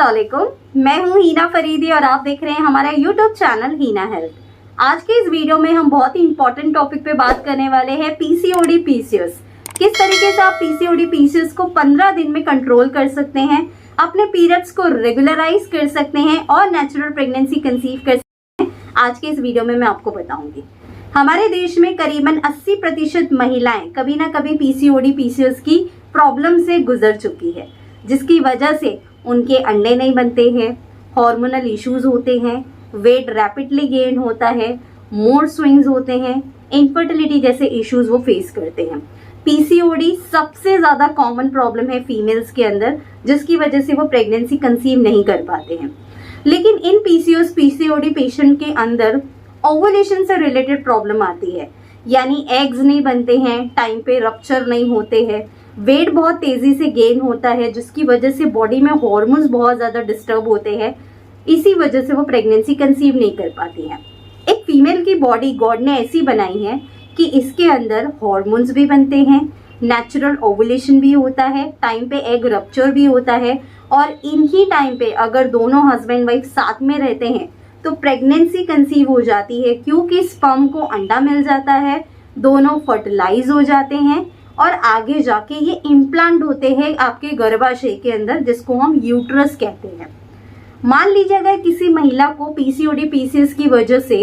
अस्सलाम वालेकुम। मैं हूं हीना फरीदी और आप देख रहे हैं हमारा यूट्यूब चैनल हीना हेल्थ। आज के इस वीडियो में हम बहुत ही इंपॉर्टेंट टॉपिक पे बात करने वाले हैं पीसीओडी पीसीओएस। किस तरीके से आप पीसीओडी पीसीओएस को 15 दिन में कंट्रोल कर सकते हैं, अपने पीरियड्स को रेगुलराइज कर सकते हैं और नेचुरल प्रेगनेंसी कंसीव कर सकते हैं। आज के इस वीडियो में मैं आपको बताऊंगी। हमारे देश में करीबन 80% महिलाएं कभी ना कभी पीसीओडी पीसीओएस की प्रॉब्लम से गुजर चुकी है, जिसकी वजह से उनके अंडे नहीं बनते हैं, हार्मोनल इश्यूज होते हैं, वेट रैपिडली गेन होता है, मूड स्विंग्स होते हैं, इनफर्टिलिटी जैसे इश्यूज वो फेस करते हैं। पीसीओडी सबसे ज्यादा कॉमन प्रॉब्लम है फीमेल्स के अंदर, जिसकी वजह से वो प्रेगनेंसी कंसीव नहीं कर पाते हैं। लेकिन इन पीसीओडी पेशेंट के अंदर ओवुलेशन से रिलेटेड प्रॉब्लम आती है, यानी एग्स नहीं बनते हैं, टाइम पे रप्चर नहीं होते हैं, वेट बहुत तेजी से गेन होता है, जिसकी वजह से बॉडी में हार्मोन्स बहुत ज्यादा डिस्टर्ब होते हैं। इसी वजह से वो प्रेगनेंसी कंसीव नहीं कर पाती हैं। एक फीमेल की बॉडी गॉड ने ऐसी बनाई है कि इसके अंदर हार्मोन्स भी बनते हैं, नेचुरल ओवुलेशन भी होता है, टाइम पे एग रप्चर भी होता है, और इन्हीं टाइम पे अगर दोनों हस्बैंड वाइफ साथ में रहते हैं तो प्रेगनेंसी कंसीव हो जाती है, क्योंकि स्पर्म को अंडा मिल जाता है, दोनों फर्टिलाइज हो जाते हैं और आगे जाके ये इम्प्लांट होते हैं आपके गर्भाशय के अंदर, जिसको हम यूट्रस कहते हैं। मान लीजिए अगर किसी महिला को पीसीओडी पीसीओएस की वजह से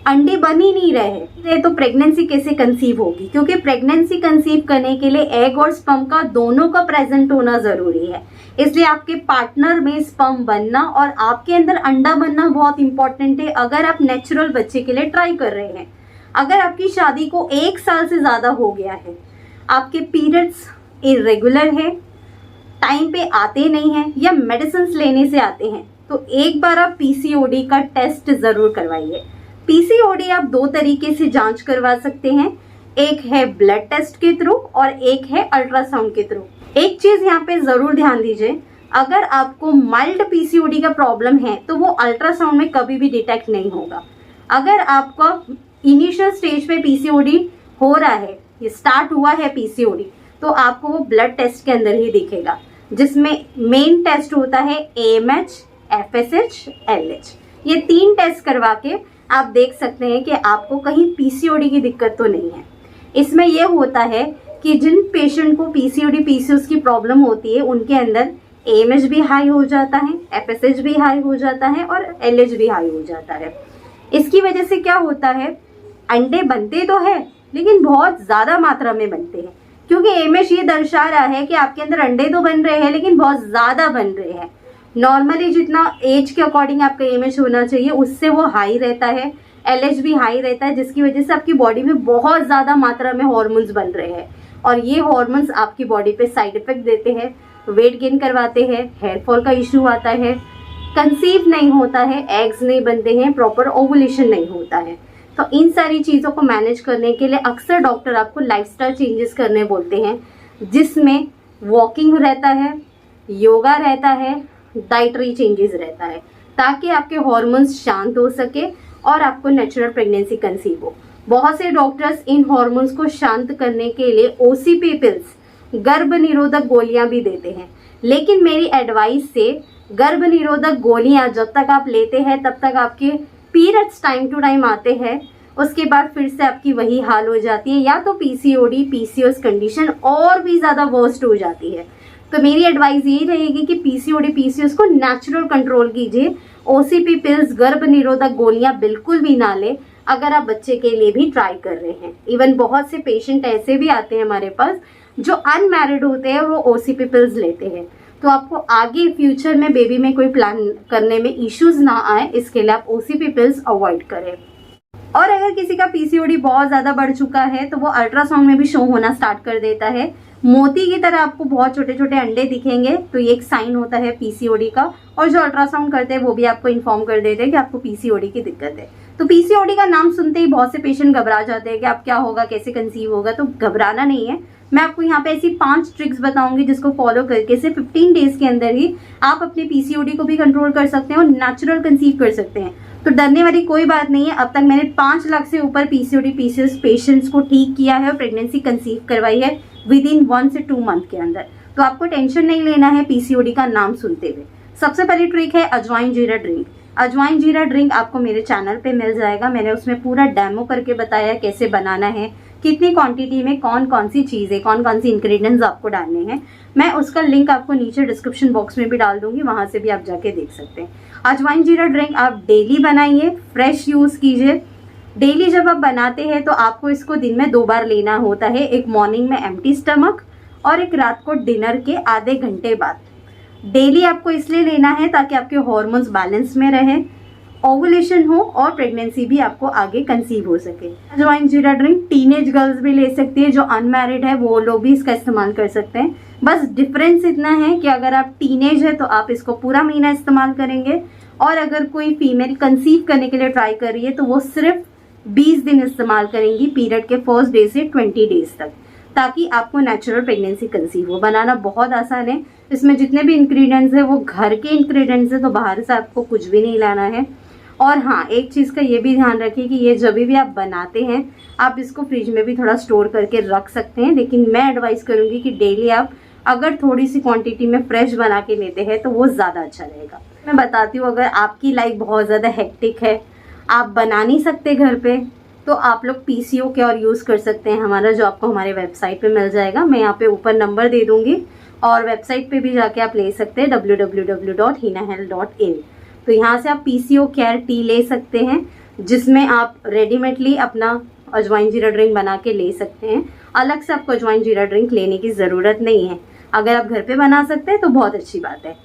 अंडे बन ही नहीं रहे तो प्रेगनेंसी कैसे कंसीव होगी? क्योंकि प्रेगनेंसी कंसीव करने के लिए एग और स्पर्म का दोनों का प्रेजेंट होना जरूरी है। इसलिए आपके पार्टनर में स्पर्म बनना और आपके अंदर अंडा बनना बहुत इंपॉर्टेंट है अगर आप नेचुरल बच्चे के लिए ट्राई कर रहे हैं। अगर आपकी शादी को 1 साल से ज्यादा हो गया है, आपके पीरियड्स इरेगुलर है, टाइम पे आते नहीं हैं या मेडिसिन लेने से आते हैं, तो एक बार आप पीसीओडी का टेस्ट जरूर करवाइए। पीसीओडी आप 2 तरीके से जांच करवा सकते हैं, एक है ब्लड टेस्ट के थ्रू और एक है अल्ट्रासाउंड के थ्रू। एक चीज यहाँ पे जरूर ध्यान दीजिए, अगर आपको माइल्ड पीसीओडी का प्रॉब्लम है तो वो अल्ट्रासाउंड में कभी भी डिटेक्ट नहीं होगा। अगर आपका इनिशियल स्टेज पे पीसीओडी हो रहा है, ये स्टार्ट हुआ है पीसीओडी, तो आपको वो ब्लड टेस्ट के अंदर ही दिखेगा, जिसमें मेन टेस्ट होता है AMH, FSH, LH। ये 3 टेस्ट करवा के आप देख सकते हैं कि आपको कहीं पीसीओडी की दिक्कत तो नहीं है। इसमें यह होता है कि जिन पेशेंट को पीसीओडी पीसीओएस की प्रॉब्लम होती है उनके अंदर AMH भी हाई हो जाता है, FSH भी हाई हो जाता है और LH भी हाई हो जाता है। इसकी वजह से क्या होता है, अंडे बनते तो है लेकिन बहुत ज्यादा मात्रा में बनते हैं, क्योंकि AMH ये दर्शा रहा है कि आपके अंदर अंडे तो बन रहे हैं लेकिन बहुत ज्यादा बन रहे हैं। नॉर्मली जितना एज के अकॉर्डिंग आपका AMH होना चाहिए उससे वो हाई रहता है, LH भी हाई रहता है, जिसकी वजह से आपकी बॉडी में बहुत ज्यादा मात्रा में हार्मोन्स बन रहे हैं और ये हार्मोन्स आपकी बॉडी पे साइड इफेक्ट देते हैं, वेट गेन करवाते हैं, हेयर फॉल का इश्यू आता है, कंसीव नहीं होता है, एग्स नहीं बनते हैं, प्रॉपर ओवुलेशन नहीं होता है। तो इन सारी चीज़ों को मैनेज करने के लिए अक्सर डॉक्टर आपको लाइफस्टाइल चेंजेस करने बोलते हैं, जिसमें वॉकिंग रहता है, योगा रहता है, डाइटरी चेंजेस रहता है, ताकि आपके हार्मोन्स शांत हो सके और आपको नेचुरल प्रेगनेंसी कंसीव हो। बहुत से डॉक्टर्स इन हार्मोन्स को शांत करने के लिए OCP पिल्स, गर्भ निरोधक गोलियां भी देते हैं, लेकिन मेरी एडवाइस से गर्भ निरोधक गोलियां जब तक आप लेते हैं तब तक आपके पीरियड्स टाइम टू टाइम आते हैं, उसके बाद फिर से आपकी वही हाल हो जाती है, या तो पीसीओडी पीसीओएस कंडीशन और भी ज्यादा वर्स्ट हो जाती है। तो मेरी एडवाइस यही रहेगी कि पीसीओडी पीसीओएस को नेचुरल कंट्रोल कीजिए। OCP पिल्स, गर्भ निरोधक गोलियां बिल्कुल भी ना ले अगर आप बच्चे के लिए भी ट्राई कर रहे हैं। इवन बहुत से पेशेंट ऐसे भी आते हैं हमारे पास जो अनमैरिड होते हैं, वो OCP पिल्स लेते हैं। तो आपको आगे फ्यूचर में बेबी में कोई प्लान करने में इश्यूज ना आए, इसके लिए आप OCP पिल्स अवॉइड करें। और अगर किसी का पीसीओडी बहुत ज्यादा बढ़ चुका है तो वो अल्ट्रासाउंड में भी शो होना स्टार्ट कर देता है, मोती की तरह आपको बहुत छोटे छोटे अंडे दिखेंगे, तो ये एक साइन होता है पीसीओडी का। और जो अल्ट्रासाउंड करते हैं वो भी आपको इन्फॉर्म कर देते हैं कि आपको पीसीओडी की दिक्कत है। तो पीसीओडी का नाम सुनते ही बहुत से पेशेंट घबरा जाते हैं कि अब क्या होगा, कैसे कंसीव होगा। तो घबराना नहीं है, मैं आपको यहाँ पे ऐसी 5 ट्रिक्स बताऊंगी जिसको फॉलो करके से 15 डेज के अंदर ही आप अपने पीसीओडी को भी कंट्रोल कर सकते हैं और नेचुरल कंसीव कर सकते हैं। तो डरने वाली कोई बात नहीं है। अब तक मैंने 5 लाख से ऊपर पीसीओडी पीसीओएस पेशेंट्स को ठीक किया है और प्रेगनेंसी कंसीव करवाई है विद इन 1 से 2 मंथ के अंदर। तो आपको टेंशन नहीं लेना है पीसीओडी का नाम सुनते हुए। सबसे पहली ट्रिक है अजवाइन जीरा ड्रिंक। अजवाइन जीरा ड्रिंक आपको मेरे चैनल पे मिल जाएगा। मैंने उसमें पूरा डेमो करके बताया कैसे बनाना है, कितनी क्वांटिटी में कौन कौन सी चीज़ें, कौन कौन सी इंग्रेडिएंट्स आपको डालने हैं। मैं उसका लिंक आपको नीचे डिस्क्रिप्शन बॉक्स में भी डाल दूंगी, वहां से भी आप जाके देख सकते हैं। अजवाइन जीरा ड्रिंक आप डेली बनाइए, फ्रेश यूज़ कीजिए। डेली जब आप बनाते हैं तो आपको इसको दिन में 2 बार लेना होता है, एक मॉर्निंग में एम्प्टी स्टमक और एक रात को डिनर के आधे घंटे बाद। डेली आपको इसलिए लेना है ताकि आपके हार्मोन्स बैलेंस में रहे, ओवुलेशन हो और प्रेगनेंसी भी आपको आगे कंसीव हो सके। अजवाइन जीरा ड्रिंक टीनेज गर्ल्स भी ले सकती है, जो अनमैरिड है वो लोग भी इसका इस्तेमाल कर सकते हैं। बस डिफरेंस इतना है कि अगर आप टीनेज है तो आप इसको पूरा महीना इस्तेमाल करेंगे, और अगर कोई फीमेल कंसीव करने के लिए ट्राई कर रही है तो वो सिर्फ 20 दिन इस्तेमाल करेंगी, पीरियड के फर्स्ट डे से 20 डेज तक, ताकि आपको नेचुरल प्रेगनेंसी कंसीव हो। बनाना बहुत आसान है, इसमें जितने भी इंग्रेडिएंट्स है वो घर के इंग्रेडिएंट्स है, तो बाहर से आपको कुछ भी नहीं लाना है। और हाँ, एक चीज़ का ये भी ध्यान रखिए कि ये जब भी आप बनाते हैं आप इसको फ्रिज में भी थोड़ा स्टोर करके रख सकते हैं, लेकिन मैं एडवाइस करूँगी कि डेली आप अगर थोड़ी सी क्वांटिटी में फ्रेश बना के लेते हैं तो वो ज़्यादा अच्छा रहेगा। मैं बताती हूँ, अगर आपकी लाइफ बहुत ज़्यादा हेक्टिक है, आप बना नहीं सकते घर पे, तो आप लोग PCO क्योर यूज़ कर सकते हैं हमारा, जो आपको हमारे वेबसाइट पे मिल जाएगा। मैं यहाँ पे ऊपर नंबर दे दूँगी और वेबसाइट पे भी जाके आप ले सकते हैं www.hinahealth.in। तो यहाँ से आप PCO केयर टी ले सकते हैं, जिसमें आप रेडीमेडली अपना अजवाइन जीरा ड्रिंक बना के ले सकते हैं। अलग से आपको अजवाइन जीरा ड्रिंक लेने की ज़रूरत नहीं है। अगर आप घर पे बना सकते हैं तो बहुत अच्छी बात है।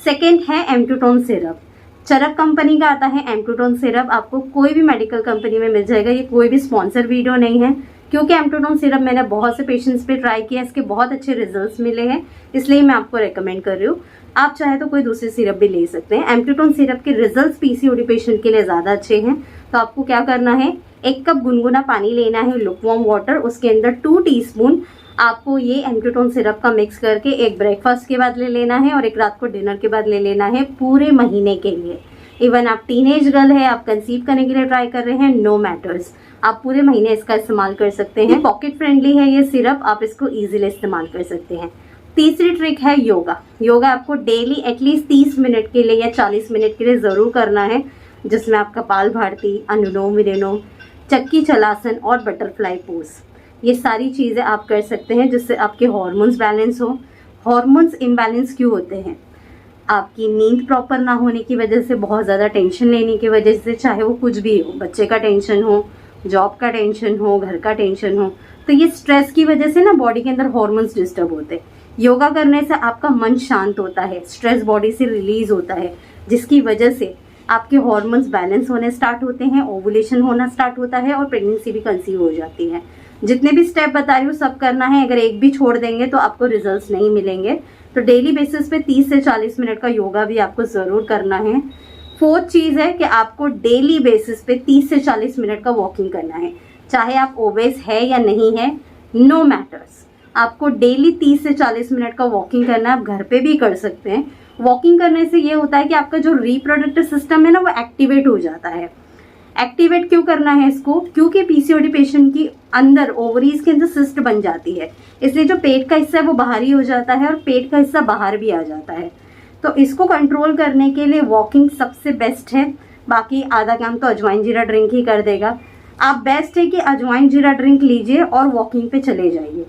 सेकेंड है एम्टूटोन सिरप। चरक कंपनी का आता है एम्टूटोन सिरप, आपको कोई भी मेडिकल कंपनी में मिल जाएगा। ये कोई भी स्पॉन्सर वीडियो नहीं है, क्योंकि एम्टूटोन सिरप मैंने बहुत से पेशेंट्स पे ट्राई किया, इसके बहुत अच्छे रिजल्ट्स मिले हैं, इसलिए मैं आपको रेकमेंड कर रही हूँ। आप चाहे तो कोई दूसरी सिरप भी ले सकते हैं। एम्टूटोन सिरप के रिजल्ट्स PCOD पेशेंट के लिए ज़्यादा अच्छे हैं। तो आपको क्या करना है, 1 कप गुनगुना पानी लेना है, लुकवार्म वाटर, उसके अंदर 2 टीस्पून आपको ये एम्टूटोन सिरप का मिक्स करके एक ब्रेकफास्ट के बाद ले लेना है और एक रात को डिनर के बाद ले लेना है, पूरे महीने के लिए। इवन आप टीनेज गर्ल है, आप कंसीव करने के लिए ट्राई कर रहे हैं, नो मैटर्स, आप पूरे महीने इसका इस्तेमाल कर सकते हैं। पॉकेट फ्रेंडली है ये सिरप, आप इसको इजीली इस्तेमाल कर सकते हैं। तीसरी ट्रिक है योगा। योगा आपको डेली एटलीस्ट 30 मिनट के लिए या 40 मिनट के लिए ज़रूर करना है, जिसमें आप कपालभाति, अनुलोम विलोम, चक्की चलासन और बटरफ्लाई पोज, ये सारी चीज़ें आप कर सकते हैं, जिससे आपके हार्मोन्स बैलेंस हो। हार्मोन्स इम्बैलेंस क्यों होते हैं? आपकी नींद प्रॉपर ना होने की वजह से, बहुत ज़्यादा टेंशन लेने की वजह से, चाहे वो कुछ भी हो, बच्चे का टेंशन हो, जॉब का टेंशन हो, घर का टेंशन हो, तो ये स्ट्रेस की वजह से ना बॉडी के अंदर हार्मोन्स डिस्टर्ब होते हैं। योगा करने से आपका मन शांत होता है, स्ट्रेस बॉडी से रिलीज होता है, जिसकी वजह से आपके हार्मोन्स बैलेंस होने स्टार्ट होते हैं, ओवुलेशन होना स्टार्ट होता है और प्रेगनेंसी भी कंसीव हो जाती है। जितने भी स्टेप बता रही हूँ सब करना है, अगर एक भी छोड़ देंगे तो आपको रिजल्ट्स नहीं मिलेंगे। तो डेली बेसिस पे 30 से 40 मिनट का योगा भी आपको ज़रूर करना है। फोर्थ चीज़ है कि आपको डेली बेसिस पे 30 से 40 मिनट का वॉकिंग करना है, चाहे आप ओबेस है या नहीं है, नो मैटर्स, आपको डेली 30 से 40 मिनट का वॉकिंग करना है। आप घर पे भी कर सकते हैं। वॉकिंग करने से ये होता है कि आपका जो रिप्रोडक्टिव सिस्टम है ना, वो एक्टिवेट हो जाता है। एक्टिवेट क्यों करना है इसको? क्योंकि PCOD पेशेंट की अंदर ओवरीज के अंदर सिस्ट बन जाती है, इसलिए जो पेट का हिस्सा है वो बाहर ही हो जाता है और पेट का हिस्सा बाहर भी आ जाता है। तो इसको कंट्रोल करने के लिए वॉकिंग सबसे बेस्ट है, बाकी आधा काम तो अजवाइन जीरा ड्रिंक ही कर देगा। आप बेस्ट है कि अजवाइन जीरा ड्रिंक लीजिए और वॉकिंग पे चले जाइए,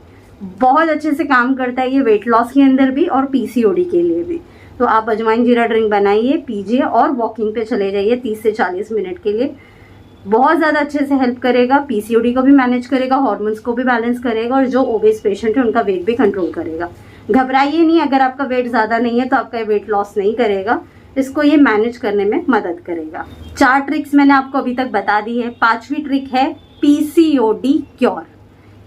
बहुत अच्छे से काम करता है ये वेट लॉस के अंदर भी और PCOD के लिए भी। तो आप अजवाइन जीरा ड्रिंक बनाइए, पीजिए और वॉकिंग पे चले जाइए 30 से 40 मिनट के लिए। बहुत ज़्यादा अच्छे से हेल्प करेगा, PCOD को भी मैनेज करेगा, हार्मोन्स को भी बैलेंस करेगा और जो ओबेस पेशेंट है उनका वेट भी कंट्रोल करेगा। घबराइए नहीं, अगर आपका वेट ज़्यादा नहीं है तो आपका वेट लॉस नहीं करेगा, इसको ये मैनेज करने में मदद करेगा। 4 ट्रिक्स मैंने आपको अभी तक बता दी है। 5वीं ट्रिक है PCOD क्योर।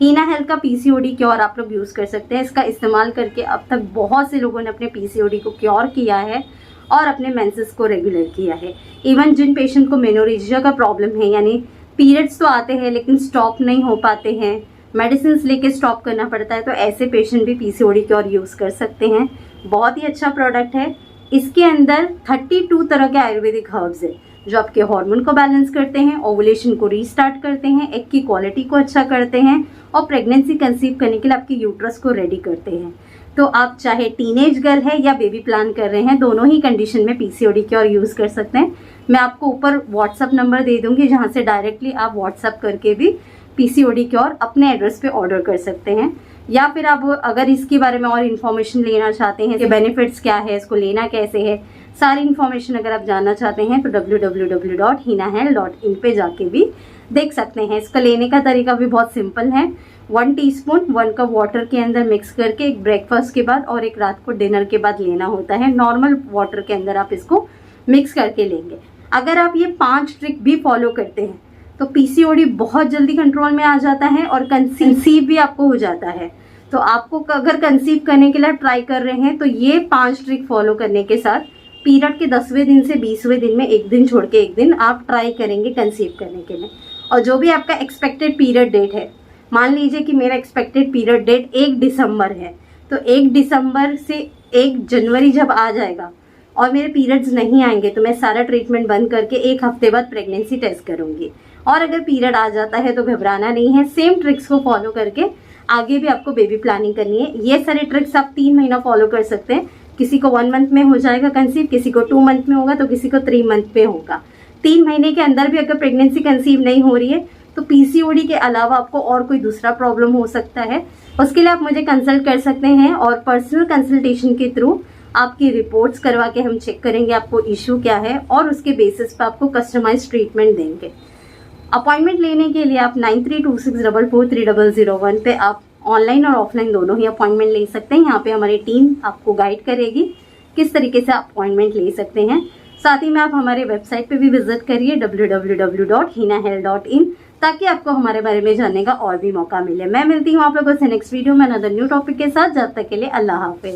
हीना हेल्थ का PCOD क्योर आप लोग यूज़ कर सकते हैं। इसका इस्तेमाल करके अब तक बहुत से लोगों ने अपने PCOD को क्योर किया है और अपने मेंसेस को रेगुलर किया है। इवन जिन पेशेंट को मेनोरेजिया का प्रॉब्लम है, यानी पीरियड्स तो आते हैं लेकिन स्टॉप नहीं हो पाते हैं, मेडिसिन लेके स्टॉप करना पड़ता है, तो ऐसे पेशेंट भी PCOD क्योर यूज़ कर सकते हैं। बहुत ही अच्छा प्रोडक्ट है। इसके अंदर 32 तरह के आयुर्वेदिक हर्ब्स है जो आपके हार्मोन को बैलेंस करते हैं, ओवुलेशन को रीस्टार्ट करते हैं, एग की क्वालिटी को अच्छा करते हैं और प्रेगनेंसी कंसीव करने के लिए आपके यूट्रस को रेडी करते हैं। तो आप चाहे टीनेज गर्ल है या बेबी प्लान कर रहे हैं, दोनों ही कंडीशन में पीसीओडी क्योर यूज़ कर सकते हैं। मैं आपको ऊपर व्हाट्सअप नंबर दे दूंगी जहां से डायरेक्टली आप व्हाट्सअप करके भी पीसीओडी क्योर अपने एड्रेस पे ऑर्डर कर सकते हैं। या फिर आप अगर इसके बारे में और इन्फॉर्मेशन लेना चाहते हैं कि बेनिफिट्स क्या है, इसको लेना कैसे है, सारी इन्फॉर्मेशन अगर आप जानना चाहते हैं तो www.hinahealth.in पे जाके भी देख सकते हैं। इसका लेने का तरीका भी बहुत सिंपल है। 1 टीस्पून 1 कप वाटर के अंदर मिक्स करके एक ब्रेकफास्ट के बाद और एक रात को डिनर के बाद लेना होता है। नॉर्मल वाटर के अंदर आप इसको मिक्स करके लेंगे। अगर आप ये 5 ट्रिक भी फॉलो करते हैं तो पीसीओडी बहुत जल्दी कंट्रोल में आ जाता है और कंसीव भी आपको हो जाता है। तो आपको अगर कंसीव करने के लिए ट्राई कर रहे हैं तो ये 5 ट्रिक फॉलो करने के साथ पीरियड के 10वें दिन से 20वें दिन में एक दिन छोड़ के एक दिन आप ट्राई करेंगे कंसीव करने के लिए। और जो भी आपका एक्सपेक्टेड पीरियड डेट है, मान लीजिए कि मेरा एक्सपेक्टेड पीरियड डेट 1 दिसंबर है, तो 1 दिसंबर से 1 जनवरी जब आ जाएगा और मेरे पीरियड्स नहीं आएंगे तो मैं सारा ट्रीटमेंट बंद करके 1 हफ्ते बाद प्रेगनेंसी टेस्ट करूंगी। और अगर पीरियड आ जाता है तो घबराना नहीं है, सेम ट्रिक्स को फॉलो करके आगे भी आपको बेबी प्लानिंग करनी है। ये सारे ट्रिक्स आप 3 महीना फॉलो कर सकते हैं। किसी को 1 मंथ में हो जाएगा कंसीव, किसी को 2 मंथ में होगा तो किसी को 3 मंथ में होगा। 3 महीने के अंदर भी अगर प्रेगनेंसी कंसीव नहीं हो रही है तो पीसीओडी के अलावा आपको और कोई दूसरा प्रॉब्लम हो सकता है। उसके लिए आप मुझे कंसल्ट कर सकते हैं और पर्सनल कंसल्टेशन के थ्रू आपकी रिपोर्ट्स करवा के हम चेक करेंगे आपको इशू क्या है और उसके बेसिस पे आपको कस्टमाइज ट्रीटमेंट देंगे। अपॉइंटमेंट लेने के लिए आप 9326443001 पे आप ऑनलाइन और ऑफलाइन दोनों ही अपॉइंटमेंट ले सकते हैं। यहाँ पे हमारी टीम आपको गाइड करेगी किस तरीके से आप अपॉइंटमेंट ले सकते हैं। साथ ही में आप हमारे वेबसाइट पे भी विजिट करिए www.hinahealth.in ताकि आपको हमारे बारे में जानने का और भी मौका मिले। मैं मिलती हूँ आप लोगों से नेक्स्ट वीडियो में अनदर न्यू टॉपिक के साथ। जब तक के लिए अल्लाह हाफिज।